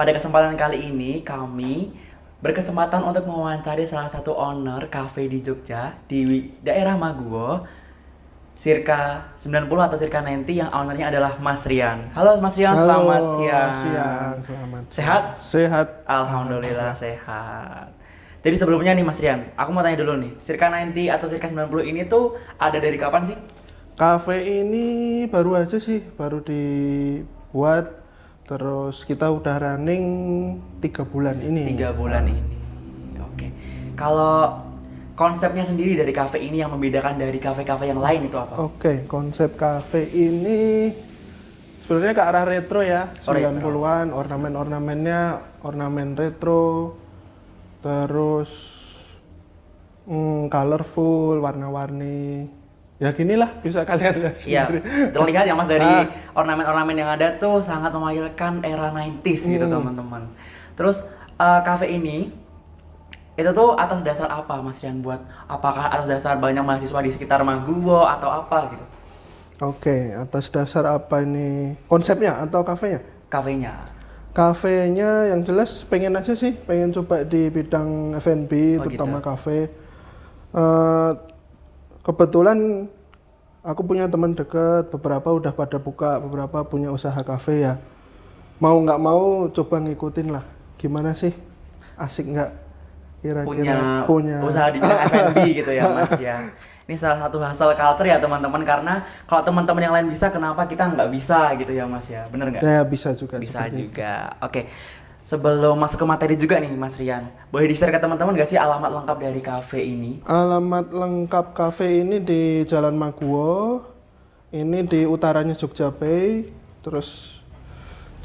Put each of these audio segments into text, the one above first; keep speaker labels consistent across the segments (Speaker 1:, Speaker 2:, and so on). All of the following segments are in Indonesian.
Speaker 1: pada kesempatan kali ini kami berkesempatan untuk mewawancari salah satu owner cafe di Jogja di daerah Maguwo, circa 90 atau circa 90, yang ownernya adalah Mas Rian. Halo Mas Rian, selamat
Speaker 2: Halo,
Speaker 1: siang.
Speaker 2: selamat
Speaker 1: Sehat?
Speaker 2: Sehat.
Speaker 1: Alhamdulillah sehat. Jadi sebelumnya nih Mas Rian, aku mau tanya dulu nih, circa 90 atau circa 90 ini tuh ada dari kapan sih?
Speaker 2: Cafe ini baru aja sih, baru dibuat. Terus kita udah running 3 bulan ini.
Speaker 1: 3 bulan ini. Oke. Kalau konsepnya sendiri dari cafe ini yang membedakan dari cafe-cafe yang lain itu apa?
Speaker 2: Oke, konsep cafe ini sebenarnya ke arah retro ya.
Speaker 1: Oh,
Speaker 2: 90-an, ornamen-ornamennya ornamen retro. Terus colorful, warna-warni. Ya ginilah, bisa kalian lihat sendiri.
Speaker 1: Terlihat ya Mas dari ornamen-ornamen yang ada tuh sangat mewakilkan era 90s gitu teman-teman. Terus cafe ini itu tuh atas dasar apa Mas Rian buat? Apakah atas dasar banyak mahasiswa di sekitar Maguwo atau apa gitu?
Speaker 2: Oke, atas dasar apa ini? Konsepnya atau kafenya?
Speaker 1: Kafenya.
Speaker 2: Kafenya yang jelas pengen aja sih, pengen coba di bidang F&B, terutama
Speaker 1: gitu.
Speaker 2: kafe. Kebetulan aku punya teman dekat, beberapa udah pada buka, beberapa punya usaha kafe ya. Mau nggak mau coba ngikutin lah. Gimana sih? Asik nggak? Kira-kira
Speaker 1: punya usaha di bidang F&B gitu ya Mas ya. Ini salah satu hustle culture ya teman-teman, karena kalau teman-teman yang lain bisa, kenapa kita nggak bisa gitu ya Mas ya, bener nggak?
Speaker 2: Ya bisa juga.
Speaker 1: Bisa juga. Oke. Sebelum masuk ke materi juga nih Mas Rian, boleh di-share ke teman-teman nggak sih alamat lengkap dari cafe ini?
Speaker 2: Alamat lengkap cafe ini di Jalan Maguwo, ini di utaranya Jogja Bay, terus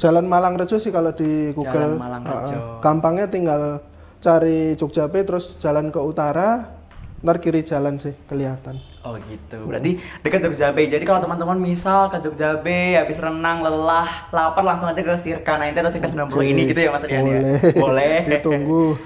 Speaker 2: Jalan Malangrejo sih kalau di Google.
Speaker 1: Jalan Malangrejo.
Speaker 2: Gampangnya tinggal cari Jogja Bay terus jalan ke utara, ntar kiri jalan sih kelihatan.
Speaker 1: Oh gitu, berarti dekat Jogja Bay. Jadi kalau teman-teman misal ke Jogja Bay, habis renang, lelah, lapar, langsung aja ke circa 90 atau circa 90 ini gitu ya Mas Rian ya? Boleh.
Speaker 2: Ditunggu.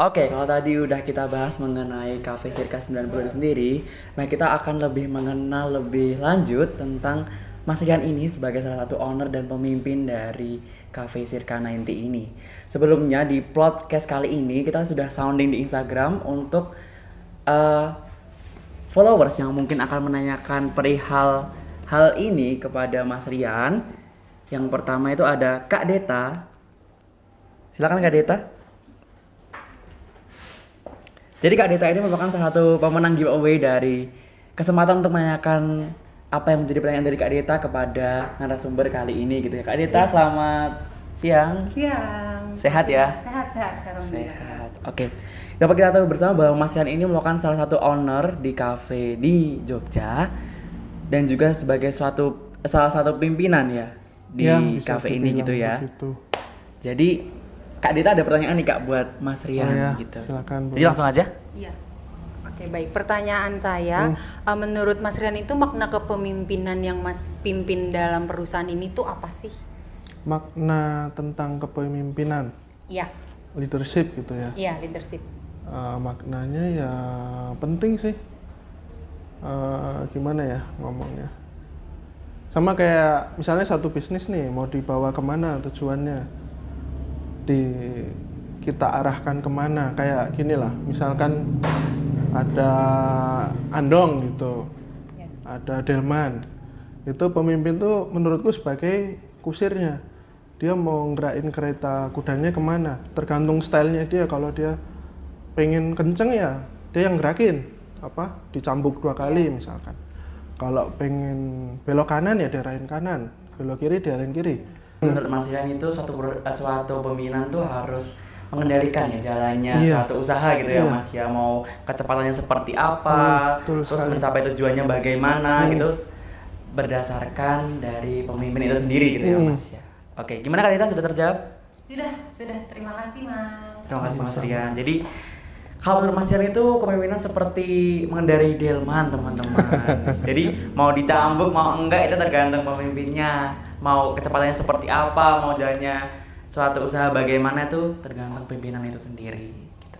Speaker 1: Oke, kalau tadi udah kita bahas mengenai cafe circa 90 itu sendiri, nah kita akan lebih mengenal lebih lanjut tentang Mas Rian ini sebagai salah satu owner dan pemimpin dari cafe circa 90 ini. Sebelumnya di podcast kali ini kita sudah sounding di Instagram untuk followers yang mungkin akan menanyakan perihal hal ini kepada Mas Rian. Yang pertama itu ada Kak Deta. Silakan Kak Deta. Jadi Kak Deta ini merupakan salah satu pemenang giveaway dari kesempatan untuk menanyakan apa yang menjadi pertanyaan dari Kak Deta kepada narasumber kali ini gitu ya. Kak Deta, selamat siang.
Speaker 3: Siang.
Speaker 1: Sehat ya?
Speaker 3: Sehat.
Speaker 1: Sehat. Oke. Dapat kita tahu bersama bahwa Mas Rian ini merupakan salah satu owner di cafe di Jogja dan juga sebagai salah satu pimpinan ya di cafe ini gitu ya.
Speaker 2: Begitu.
Speaker 1: Jadi Kak Deta ada pertanyaan nih Kak buat Mas Rian gitu.
Speaker 2: Silakan.
Speaker 1: Jadi langsung aja.
Speaker 3: Iya. Oke, baik. Pertanyaan saya, menurut Mas Rian itu makna kepemimpinan yang Mas pimpin dalam perusahaan ini tuh apa sih?
Speaker 2: Makna tentang kepemimpinan,
Speaker 3: Iya.
Speaker 2: leadership gitu ya.
Speaker 3: Iya, leadership.
Speaker 2: Maknanya ya penting sih. Gimana ya ngomongnya? Sama kayak misalnya satu bisnis nih mau dibawa kemana tujuannya, kita arahkan kemana, kayak gini lah. Misalkan ada Andong gitu, ada Delman, itu pemimpin tuh menurutku sebagai kusirnya. Dia mau ngerain kereta kudanya kemana, tergantung stylenya dia. Kalau dia pengen kenceng ya dia yang gerakin, dicambuk 2 kali misalkan. Kalau pengen belok kanan ya diarahin kanan, belok kiri diarahin kiri.
Speaker 1: Menurut Mas Rian itu suatu pemimpinan tuh harus mengendalikan ya jalannya suatu usaha gitu ya Mas ya, mau kecepatannya seperti apa, terus mencapai tujuannya bagaimana gitu, berdasarkan dari pemimpin itu sendiri gitu ya Mas ya. Oke, gimana Kak Dita, sudah terjawab?
Speaker 3: Sudah. Terima kasih, Mas.
Speaker 1: Terima kasih Mas Rian. Jadi kalau menurut Mas Rian itu kepemimpinan seperti mengendarai delman teman-teman. Jadi mau dicambuk mau enggak itu tergantung pemimpinnya. Mau kecepatannya seperti apa, mau jalannya suatu usaha bagaimana itu tergantung pimpinan itu sendiri gitu.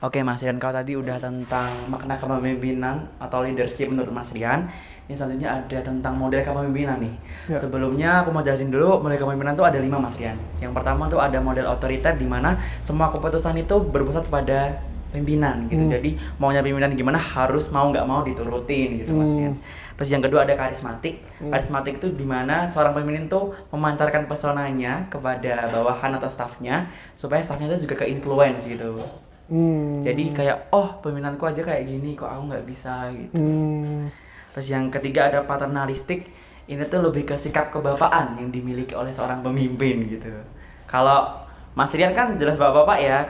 Speaker 1: Oke Mas Rian, kalau tadi udah tentang makna kepemimpinan atau leadership menurut Mas Rian, ini selanjutnya ada tentang model kepemimpinan nih.
Speaker 2: Ya.
Speaker 1: Sebelumnya aku mau jelasin dulu model kepemimpinan tuh ada 5 Mas Rian. Yang pertama tuh ada model otoriter di mana semua keputusan itu berpusat pada pimpinan gitu. Jadi maunya pimpinan gimana harus mau nggak mau diturutin gitu Mas Rian. Terus yang kedua ada karismatik. Karismatik itu di mana seorang pemimpin tuh memancarkan pesonanya kepada bawahan atau stafnya supaya stafnya itu juga ke-influence gitu. Jadi kayak pemimpinanku aja kayak gini kok aku nggak bisa gitu. Terus yang ketiga ada paternalistik. Ini tuh lebih ke sikap kebapaan yang dimiliki oleh seorang pemimpin gitu. Kalau Mas Rian kan jelas bapak-bapak ya.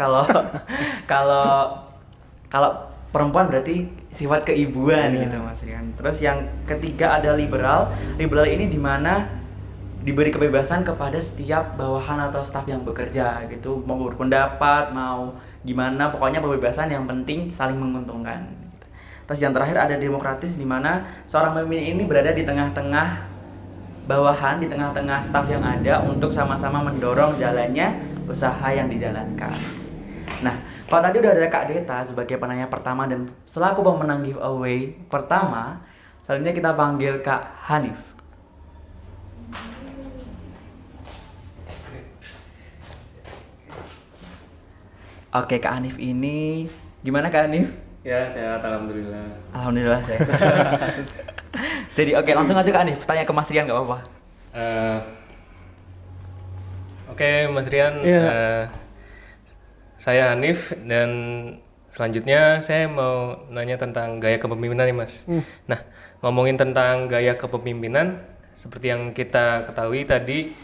Speaker 1: Kalau perempuan berarti sifat keibuan gitu Mas Rian. Terus yang ketiga ada liberal. Liberal ini di mana diberi kebebasan kepada setiap bawahan atau staf yang bekerja gitu, mau berpendapat, mau gimana, pokoknya kebebasan yang penting saling menguntungkan gitu. Terus yang terakhir ada demokratis di mana seorang pemimpin ini berada di tengah-tengah bawahan, di tengah-tengah staf yang ada untuk sama-sama mendorong jalannya usaha yang dijalankan. Nah, kalau tadi udah ada Kak Deta sebagai penanya pertama dan selaku pemenang giveaway pertama, selanjutnya kita panggil Kak Hanif. Oke, Kak Hanif ini gimana Kak Hanif?
Speaker 4: Ya, sehat alhamdulillah.
Speaker 1: Alhamdulillah saya. Jadi oke, langsung aja Kak Hanif, tanya ke Mas Rian nggak apa-apa.
Speaker 4: Oke, Mas Rian,
Speaker 2: Iya.
Speaker 4: saya Hanif dan selanjutnya saya mau nanya tentang gaya kepemimpinan nih Mas. Nah, ngomongin tentang gaya kepemimpinan, seperti yang kita ketahui tadi,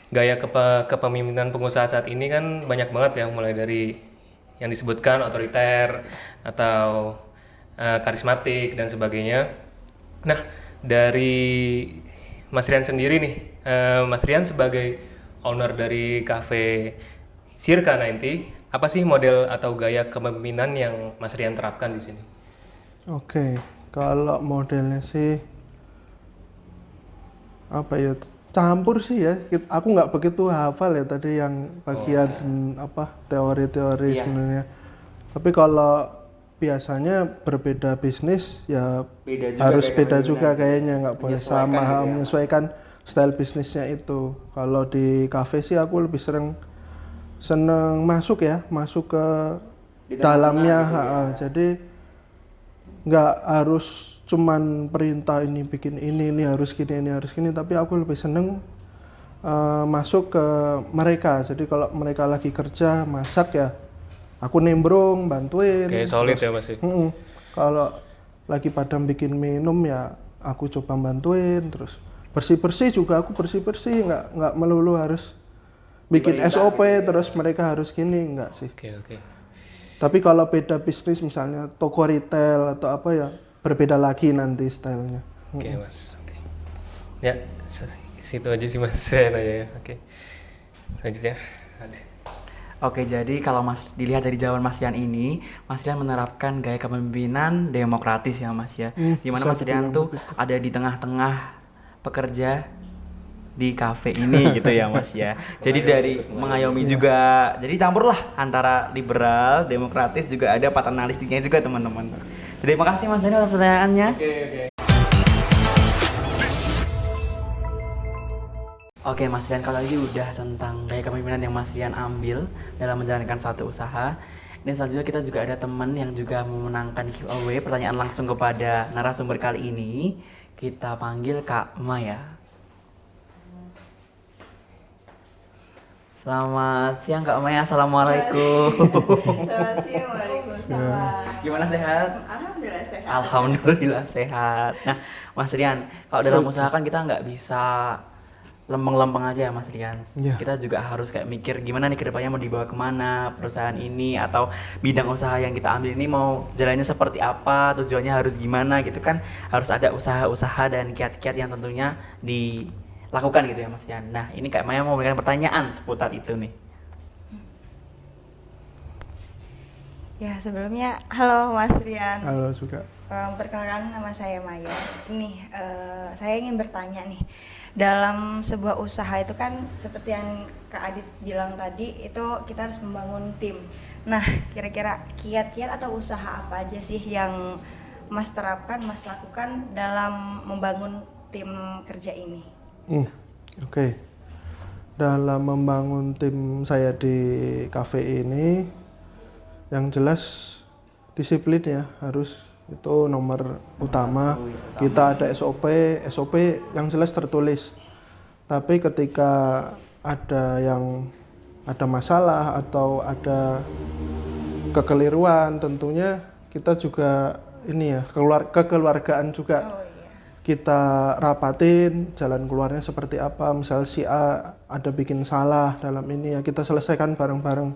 Speaker 4: gaya kepemimpinan pengusaha saat ini kan banyak banget ya, mulai dari yang disebutkan otoriter atau karismatik dan sebagainya. Nah, dari Mas Rian sendiri nih, Mas Rian sebagai owner dari cafe Circa 90, apa sih model atau gaya kepemimpinan yang Mas Rian terapkan di sini?
Speaker 2: Oke, kalau modelnya sih apa ya, campur sih ya. Aku nggak begitu hafal ya tadi yang bagian teori-teori sebenarnya. Tapi kalau biasanya berbeda bisnis ya harus beda juga kayaknya, nggak boleh sama, menyesuaikan style bisnisnya itu. Kalau di cafe sih aku lebih seneng masuk ke dalamnya, jadi nggak harus cuman perintah ini bikin ini harus gini, tapi aku lebih seneng masuk ke mereka. Jadi kalau mereka lagi kerja masak ya aku nimbrung bantuin.
Speaker 4: Oke, solid ya Mas.
Speaker 2: Kalau lagi pada bikin minum ya aku coba bantuin. Terus bersih juga aku bersih, nggak melulu harus bikin SOP terus mereka harus gini, enggak sih.
Speaker 4: Oke.
Speaker 2: Tapi kalau beda bisnis misalnya toko retail atau apa ya berbeda lagi nanti stylenya.
Speaker 4: Oke Mas. Oke. Ya, situ aja sih Mas saya nanya ya. Oke. Selanjutnya.
Speaker 1: Oke, jadi kalau Mas dilihat dari jawaban Mas Rian ini, Mas Rian menerapkan gaya kepemimpinan demokratis ya Mas ya. Dimana Mas Rian tuh ada di tengah-tengah pekerja di kafe ini gitu ya Mas ya. Jadi dari mengayomi juga, jadi campur lah antara liberal, demokratis, juga ada paternalistiknya juga teman-teman. Jadi terima kasih Mas Rian atas pertanyaannya. Oke Mas Rian, kalau tadi udah tentang gaya kepemimpinan yang Mas Rian ambil dalam menjalankan suatu usaha. Dan selanjutnya kita juga ada teman yang juga memenangkan giveaway. Pertanyaan langsung kepada narasumber kali ini. Kita panggil Kak Maya. Selamat siang Kak Maya, Assalamualaikum.
Speaker 5: Selamat siang, waalaikumsalam.
Speaker 1: Gimana sehat?
Speaker 5: Alhamdulillah sehat.
Speaker 1: Alhamdulillah sehat. Nah Mas Rian, kalau dalam usaha kan kita nggak bisa lempeng-lempeng aja ya Mas Rian.
Speaker 2: Ya.
Speaker 1: Kita juga harus kayak mikir gimana nih kedepannya mau dibawa kemana perusahaan ini, atau bidang usaha yang kita ambil ini mau jalannya seperti apa, tujuannya harus gimana gitu kan. Harus ada usaha-usaha dan kiat-kiat yang tentunya dilakukan gitu ya Mas Rian. Nah ini Kak Maya mau memberikan pertanyaan seputar itu nih.
Speaker 5: Ya sebelumnya, halo Mas Rian.
Speaker 2: Halo juga.
Speaker 5: Perkenalkan nama saya Maya. Ini saya ingin bertanya nih. dalam sebuah usaha itu kan seperti yang Kak Adit bilang tadi, itu kita harus membangun tim. Nah, kira-kira kiat-kiat atau usaha apa aja sih yang Mas terapkan, Mas lakukan dalam membangun tim kerja ini?
Speaker 2: Oke. Dalam membangun tim saya di kafe ini, yang jelas disiplin ya, harus itu nomor utama. Kita ada SOP yang jelas tertulis. Tapi ketika ada masalah atau ada kekeliruan, tentunya kita juga ini ya, kekeluargaan juga.
Speaker 5: Oh iya.
Speaker 2: Kita rapatin jalan keluarnya seperti apa. Misal si A ada bikin salah dalam ini ya, kita selesaikan bareng-bareng.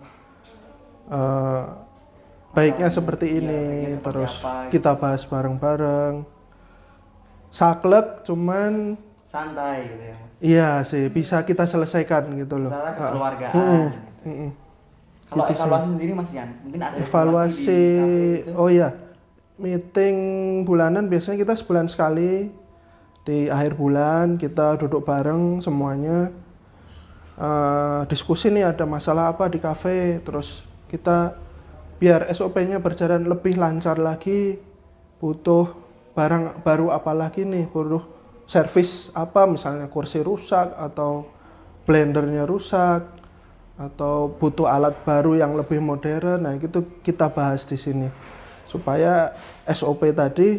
Speaker 2: Baiknya seperti ini,
Speaker 1: baiknya seperti
Speaker 2: terus
Speaker 1: apa, gitu.
Speaker 2: kita bahas bareng-bareng. Saklek cuman
Speaker 1: Santai gitu ya.
Speaker 2: iya sih, bisa kita selesaikan gitu loh.
Speaker 1: Secara kekeluargaan.
Speaker 2: Mm-mm.
Speaker 1: Kalau
Speaker 2: Gitu sih.
Speaker 1: evaluasi sendiri Mas Rian, mungkin ada
Speaker 2: Evaluasi,
Speaker 1: di kafe itu?
Speaker 2: oh iya, meeting bulanan biasanya kita sebulan sekali. Di akhir bulan kita duduk bareng semuanya, diskusi nih ada masalah apa di kafe, terus kita biar SOP-nya berjalan lebih lancar lagi, butuh barang baru apa lagi nih, butuh servis apa, misalnya kursi rusak atau blendernya rusak atau butuh alat baru yang lebih modern. Nah, itu kita bahas di sini supaya SOP tadi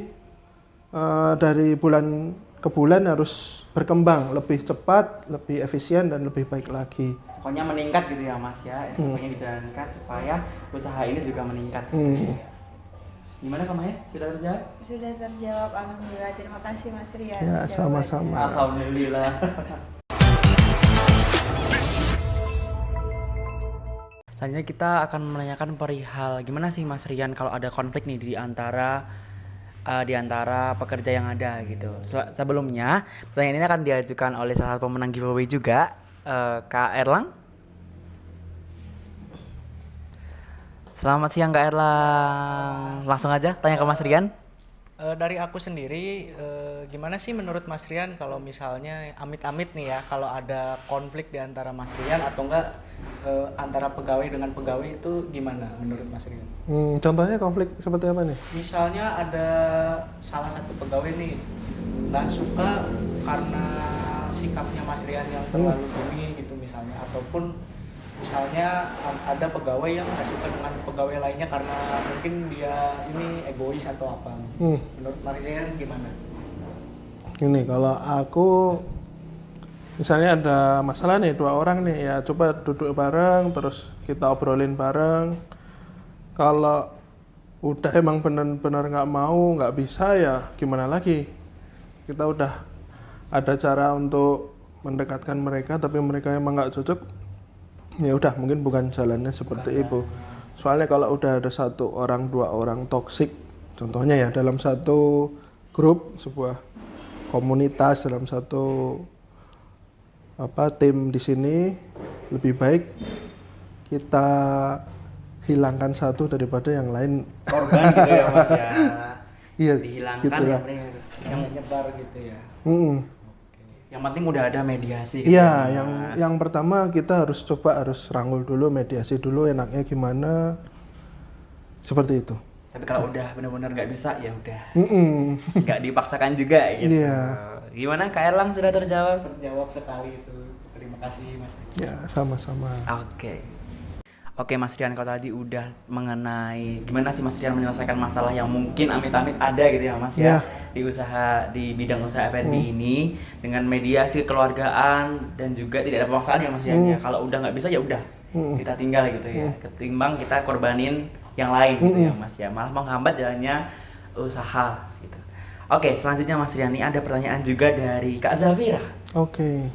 Speaker 2: dari bulan ke bulan harus berkembang lebih cepat, lebih efisien dan lebih baik lagi.
Speaker 1: Pokoknya meningkat gitu ya Mas ya, SOP-nya dijalankan supaya usaha ini juga meningkat. Gimana Kak Maya? Sudah terjawab?
Speaker 5: Sudah terjawab, alhamdulillah. Terima kasih Mas Rian.
Speaker 2: Ya,
Speaker 5: jawabannya.
Speaker 2: sama-sama.
Speaker 1: Alhamdulillah. Selanjutnya kita akan menanyakan perihal gimana sih Mas Rian kalau ada konflik nih di antara pekerja yang ada gitu. Sebelumnya pertanyaan ini akan diajukan oleh salah satu pemenang giveaway juga, Kak Erlang. Selamat siang Kak Erlang. Langsung aja tanya ke Mas Rian.
Speaker 6: Dari aku sendiri, gimana sih menurut Mas Rian kalau misalnya amit-amit nih ya, kalau ada konflik di antara Mas Rian atau enggak antara pegawai dengan pegawai itu gimana menurut Mas Rian?
Speaker 2: Contohnya konflik seperti apa nih?
Speaker 6: Misalnya ada salah satu pegawai nih nggak suka karena sikapnya Mas Rian yang terlalu gini gitu misalnya, ataupun misalnya ada pegawai yang nggak suka dengan pegawai lainnya karena mungkin dia ini egois atau apa. Menurut Mas Rian gimana?
Speaker 2: Ini kalau aku misalnya ada masalah nih, 2 orang nih, ya coba duduk bareng terus kita obrolin bareng. Kalau udah emang benar-benar nggak mau, nggak bisa, ya gimana lagi, kita udah ada cara untuk mendekatkan mereka, tapi mereka emang nggak cocok, ya udah mungkin bukan jalannya seperti itu. Soalnya kalau udah ada 1 orang 2 orang toksik, contohnya ya dalam satu grup, sebuah komunitas, dalam satu tim di sini, lebih baik kita hilangkan satu daripada yang lain.
Speaker 1: Korban gitu ya Mas ya.
Speaker 2: Iya,
Speaker 1: Dihilangkan
Speaker 2: gitu
Speaker 1: ya,
Speaker 2: lah.
Speaker 6: Yang menyebar gitu ya.
Speaker 1: Yang penting udah ada mediasi gitu.
Speaker 2: Iya,
Speaker 1: ya, Mas.
Speaker 2: yang pertama kita harus rangkul dulu, mediasi dulu, enaknya gimana, seperti itu.
Speaker 1: Tapi kalau udah benar-benar nggak bisa ya udah.
Speaker 2: Mm-mm.
Speaker 1: Nggak dipaksakan juga gitu.
Speaker 2: Iya.
Speaker 1: Gimana Kak Erlang, sudah terjawab?
Speaker 6: Terjawab sekali itu. Terima kasih Mas.
Speaker 2: Ya, sama-sama.
Speaker 1: Oke Mas Rian, kalau tadi udah mengenai gimana sih Mas Rian menyelesaikan masalah yang mungkin amit-amit ada gitu ya Mas ya, di bidang usaha F&B ini dengan mediasi kekeluargaan dan juga tidak ada pemaksaan ya Mas Rian ya. Kalau udah nggak bisa ya udah kita tinggal gitu ya, ketimbang kita korbanin yang lain gitu ya Mas ya, malah menghambat jalannya usaha gitu. Oke, selanjutnya Mas Rian, ini ada pertanyaan juga dari Kak Zafira.
Speaker 2: Oke.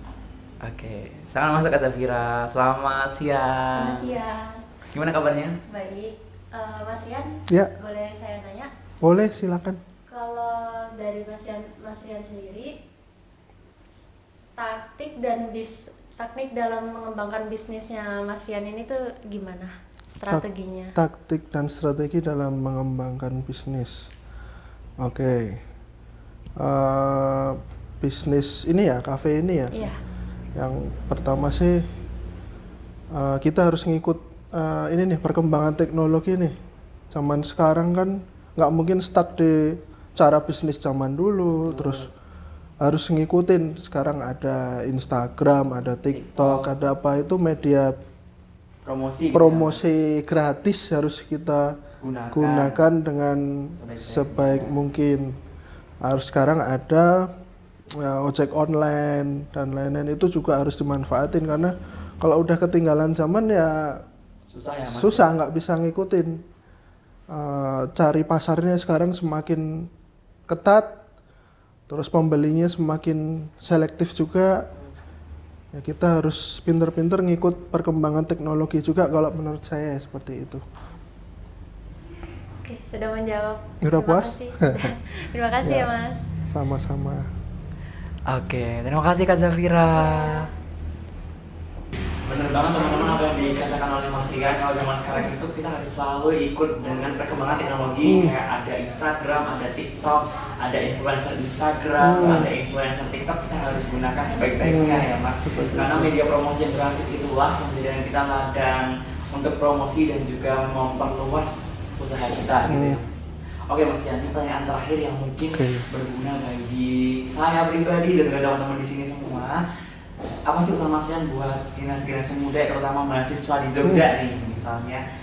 Speaker 1: Selamat masuk Kak Zafira. Selamat siang.
Speaker 7: Selamat siang.
Speaker 1: Gimana kabarnya?
Speaker 7: Baik. Mas Rian,
Speaker 2: Ya,
Speaker 7: boleh saya tanya?
Speaker 2: boleh, silakan.
Speaker 7: Kalau dari Mas Rian sendiri, taktik dalam mengembangkan bisnisnya Mas Rian ini tuh gimana? Strateginya?
Speaker 2: Taktik dan strategi dalam mengembangkan bisnis. Oke. bisnis ini ya, kafe ini ya.
Speaker 7: Iya.
Speaker 2: Yang pertama sih kita harus ngikut ini nih perkembangan teknologi nih. Zaman sekarang kan nggak mungkin stuck di cara bisnis zaman dulu, terus harus ngikutin. Sekarang ada Instagram, ada TikTok, ada apa itu media
Speaker 1: Promosi.
Speaker 2: promosi gratis harus kita gunakan dengan sebaik mungkin. Harus sekarang ada ojek online dan lain-lain, itu juga harus dimanfaatin karena kalau udah ketinggalan zaman ya
Speaker 1: Susah ya Mas.
Speaker 2: susah, nggak bisa ngikutin. Cari pasarnya sekarang semakin ketat, terus pembelinya semakin selektif juga. Ya kita harus pinter-pinter ngikut perkembangan teknologi juga kalau menurut saya seperti itu.
Speaker 7: Oke, sudah menjawab.
Speaker 2: Udah
Speaker 7: Terima
Speaker 2: puas?
Speaker 7: kasih. Terima kasih ya, Mas.
Speaker 2: Sama-sama.
Speaker 1: Oke, terima kasih Kak Zafira. Bener banget teman-teman apa yang dikatakan oleh Mas Rian. Kalau zaman sekarang itu kita harus selalu ikut dengan perkembangan teknologi. Kayak ada Instagram, ada TikTok, ada influencer Instagram, ada influencer TikTok. Kita harus gunakan sebaik-baiknya ya Mas. Karena media promosi yang gratis itulah yang menjadikan kita ladang untuk promosi dan juga memperluas usaha kita gitu ya Mas. Oke Mas Rian, ini pertanyaan terakhir yang mungkin berguna bagi saya pribadi dan juga teman-teman di sini semua. Apa sih pesan Mas Rian buat generasi muda, terutama mahasiswa di Jogja nih misalnya,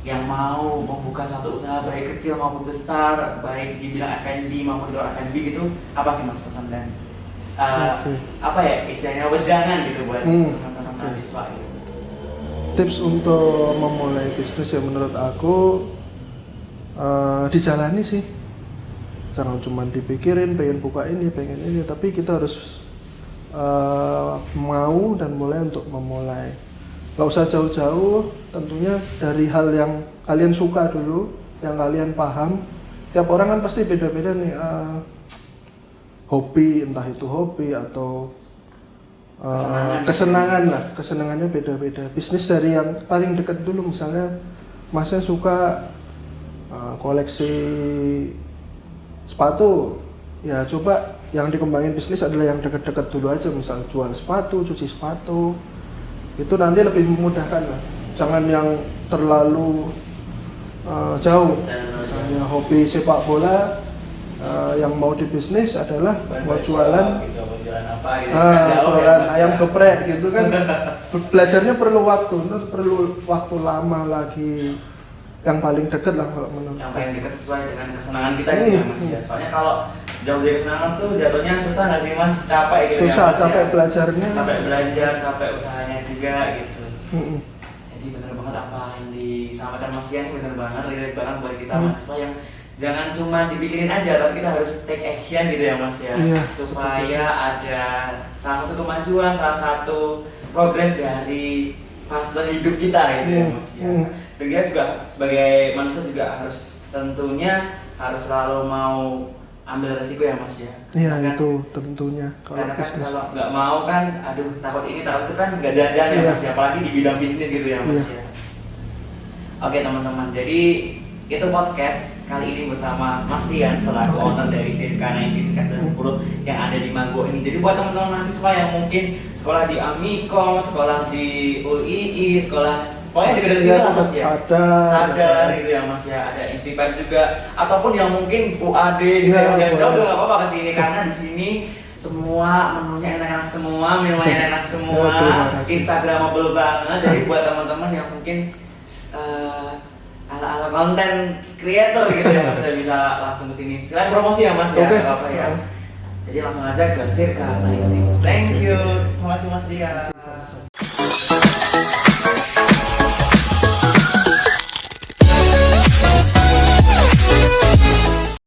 Speaker 1: yang mau membuka suatu usaha baik kecil maupun besar, baik di bidang F&B maupun di luar F&B gitu, apa sih Mas pesan dan apa ya istilahnya wejangan gitu buat teman-teman mahasiswa gitu?
Speaker 2: Tips untuk memulai bisnis ya menurut aku dijalani sih, jangan cuma dipikirin pengen buka ini pengen ini, tapi kita harus mau dan mulai untuk memulai. Gak usah jauh-jauh, tentunya dari hal yang kalian suka dulu, yang kalian paham. Tiap orang kan pasti beda-beda nih hobi, entah itu hobi atau kesenangan lah, kesenangannya beda-beda. Bisnis dari yang paling dekat dulu, misalnya Masnya suka koleksi sepatu, ya coba yang dikembangin bisnis adalah yang dekat-dekat dulu aja, misal jual sepatu, cuci sepatu, itu nanti lebih memudahkan lah. Jangan yang terlalu jauh. Misalnya hobi sepak bola, yang mau di bisnis adalah mau jualan jualan ayam geprek gitu kan. Belajarnya perlu waktu, itu perlu waktu lama lagi. Yang paling dekat lah kalau menurut.
Speaker 1: Yang paling dekat sesuai dengan kesenangan kita gitu ya Mas ya. Soalnya kalau jauh dari kesenangan tuh jatuhnya susah nggak sih Mas? Capek gitu
Speaker 2: susah,
Speaker 1: ya Mas,
Speaker 2: capek
Speaker 1: ya?
Speaker 2: belajarnya.
Speaker 1: Capek belajar, capek usahanya juga gitu. Jadi bener banget apa yang disampaikan Mas Rian, ini bener banget, relate banget buat kita mahasiswa yang jangan cuma dipikirin aja, tapi kita harus take action gitu ya Mas ya.
Speaker 2: Iya,
Speaker 1: supaya ada salah satu kemajuan, salah satu progres dari fase hidup kita gitu ya Mas ya. Dan kita juga sebagai manusia juga harus tentunya harus selalu mau ambil resiko ya Mas ya.
Speaker 2: Iya
Speaker 1: Kan-
Speaker 2: itu tentunya
Speaker 1: karena kan
Speaker 2: bisnis.
Speaker 1: kalau nggak mau kan, aduh takut ini takut itu kan nggak jalan-jalan ya Mas ya, apalagi di bidang bisnis gitu ya Mas ya. Oke teman-teman, jadi itu podcast kali ini bersama Mas Rian selaku owner dari Circa 90 yang ada di Mago ini. Jadi buat teman-teman mahasiswa yang mungkin sekolah di Amikom, sekolah di UII, sekolah pokoknya dekat-dekat sini lah Mas ya. Sadar gitu ya Mas ya. Ada Instipar juga, ataupun yang mungkin UAD gitu
Speaker 2: Ya,
Speaker 1: yang jauh
Speaker 2: boleh.
Speaker 1: juga nggak apa-apa kesini karena di sini semua menunya enak-enak semua, minumannya enak semua,
Speaker 2: Ya, terima kasih.
Speaker 1: Instagramable banget. Jadi buat teman-teman yang mungkin ala-ala konten creator gitu ya Mas, bisa langsung ke sini. Selain promosi ya Mas ya,
Speaker 2: Oke.
Speaker 1: nggak apa-apa ya. Jadi langsung aja ke Circa 90. Thank you. Terima kasih Mas Rian.